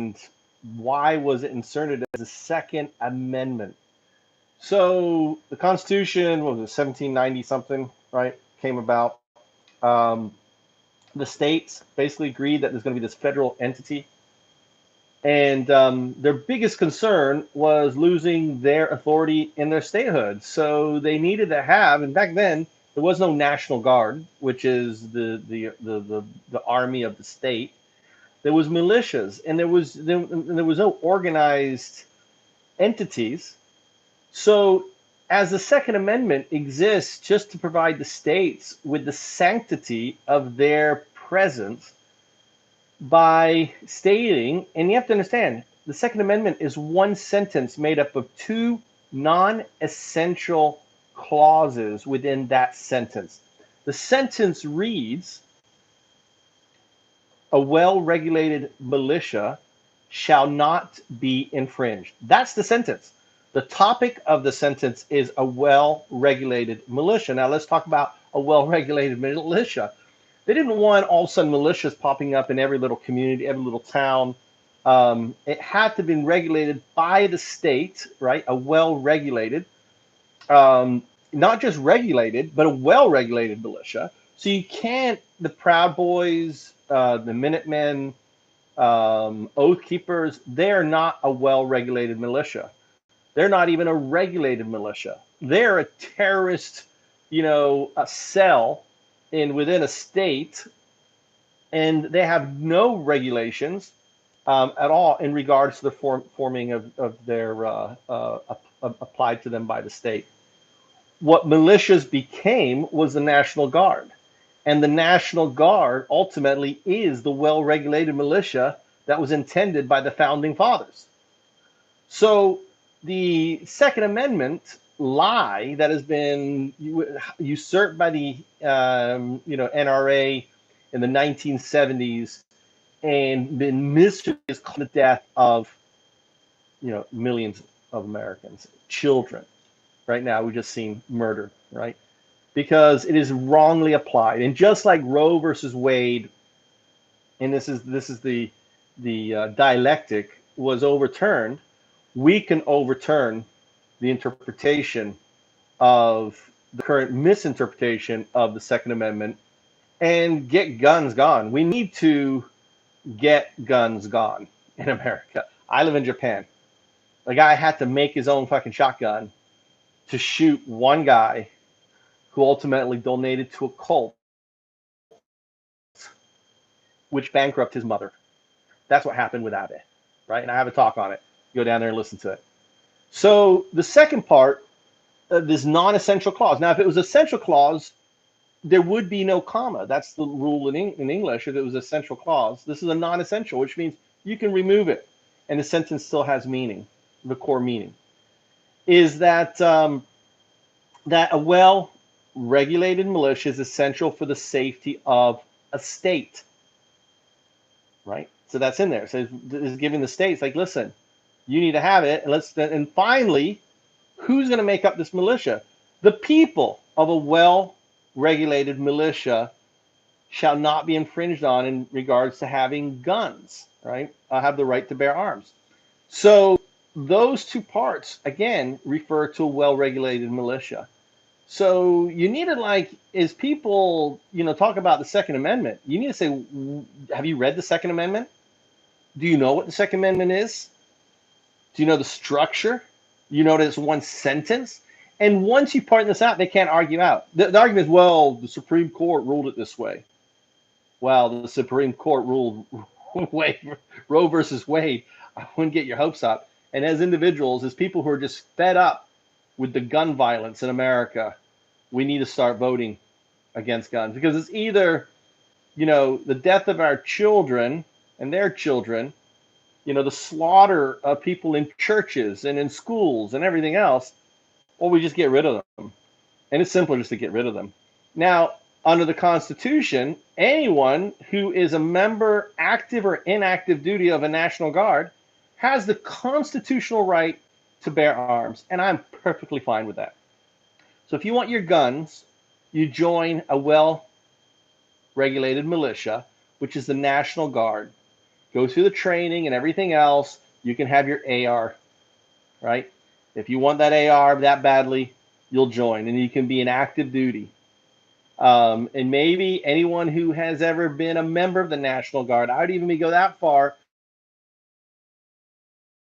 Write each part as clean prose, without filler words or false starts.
and why was it inserted as a Second Amendment? So the Constitution, what was it, 1790 something, right? Came about. Um, the states basically agreed that there's going to be this federal entity, and their biggest concern was losing their authority in their statehood. So they needed to have, and back then there was no National Guard, which is the army of the state. There was militias, and there was no organized entities. So, as the Second Amendment exists just to provide the states with the sanctity of their presence by stating, and you have to understand, the Second Amendment is one sentence made up of two non-essential clauses within that sentence. The sentence reads, a well-regulated militia shall not be infringed. That's the sentence. The topic of the sentence is a well-regulated militia. Now let's talk about a well-regulated militia. They didn't want all of a sudden militias popping up in every little community, every little town. It had to be regulated by the state, right? A well-regulated, not just regulated, but a well-regulated militia. So you can't, the Proud Boys, the Minutemen, Oath Keepers, they're not a well-regulated militia. They're not even a regulated militia. They're a terrorist, a cell within a state, and they have no regulations at all in regards to the forming of their applied to them by the state. What militias became was the National Guard. And the National Guard ultimately is the well-regulated militia that was intended by the Founding Fathers. So the Second Amendment lie that has been usurped by the NRA in the 1970s and been misused is the death of millions of Americans, children. Right now, we've just seen murdered, right? Because it is wrongly applied, and just like Roe versus Wade, and this is the dialectic was overturned, we can overturn the interpretation of the current misinterpretation of the Second Amendment and get guns gone. We need to get guns gone in America. I live in Japan. The guy had to make his own fucking shotgun to shoot one guy who ultimately donated to a cult which bankrupted his mother. That's what happened with Abe, right? And I have a talk on it. Go down there and listen to it. So the second part of this non-essential clause. Now, if it was essential clause, there would be no comma. That's the rule in English. If it was essential clause, this is a non-essential, which means you can remove it, and the sentence still has meaning. The core meaning is that that a well-regulated militia is essential for the safety of a state, right? So that's in there. So it's giving the states like, listen, you need to have it, and finally, who's going to make up this militia? The people of a well-regulated militia shall not be infringed on in regards to having guns, right? Have the right to bear arms. So those two parts, again, refer to a well-regulated militia. So you need to, as people, talk about the Second Amendment, you need to say, have you read the Second Amendment? Do you know what the Second Amendment is? Do you know the structure? You know that it's one sentence? And once you point this out, they can't argue out. The argument is, well, the Supreme Court ruled it this way. Well, the Supreme Court ruled Roe versus Wade. I wouldn't get your hopes up. And as individuals, as people who are just fed up with the gun violence in America, we need to start voting against guns, because it's either, the death of our children and their children, the slaughter of people in churches and in schools and everything else, or we just get rid of them. And it's simpler just to get rid of them. Now, under the Constitution, anyone who is a member, active or inactive duty of a National Guard, has the constitutional right to bear arms. And I'm perfectly fine with that. So if you want your guns, you join a well-regulated militia, which is the National Guard. go through the training and everything else, you can have your AR, right? If you want that AR that badly, you'll join, and you can be in active duty. And maybe anyone who has ever been a member of the National Guard, I would even go that far,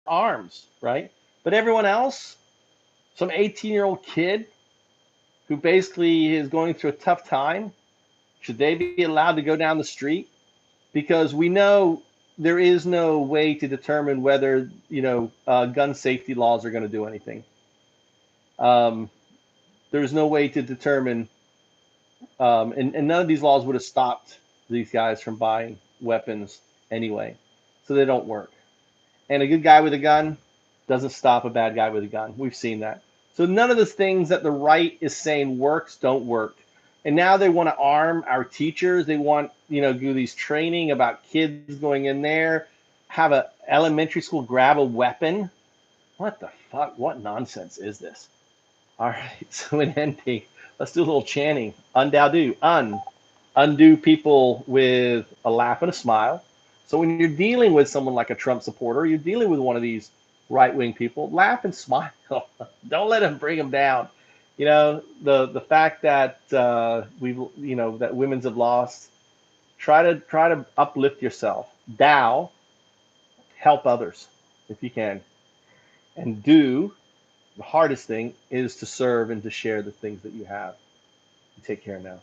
arms, right? But everyone else, some 18-year-old kid who basically is going through a tough time, should they be allowed to go down the street? Because we know there is no way to determine whether, gun safety laws are going to do anything. There's no way to determine, and none of these laws would have stopped these guys from buying weapons anyway, so they don't work. And a good guy with a gun doesn't stop a bad guy with a gun. We've seen that. So none of the things that the right is saying works don't work. And now they want to arm our teachers. They want, do these training about kids going in there, have a elementary school grab a weapon. What the fuck? What nonsense is this? All right. So in ending, let's do a little chanting. UnDaoDu. Undo people with a laugh and a smile. So when you're dealing with someone like a Trump supporter, you're dealing with one of these right-wing people, laugh and smile. Don't let them bring them down. The fact that that women's have lost. Try to uplift yourself. Dao, help others if you can, and do. The hardest thing is to serve and to share the things that you have. Take care now.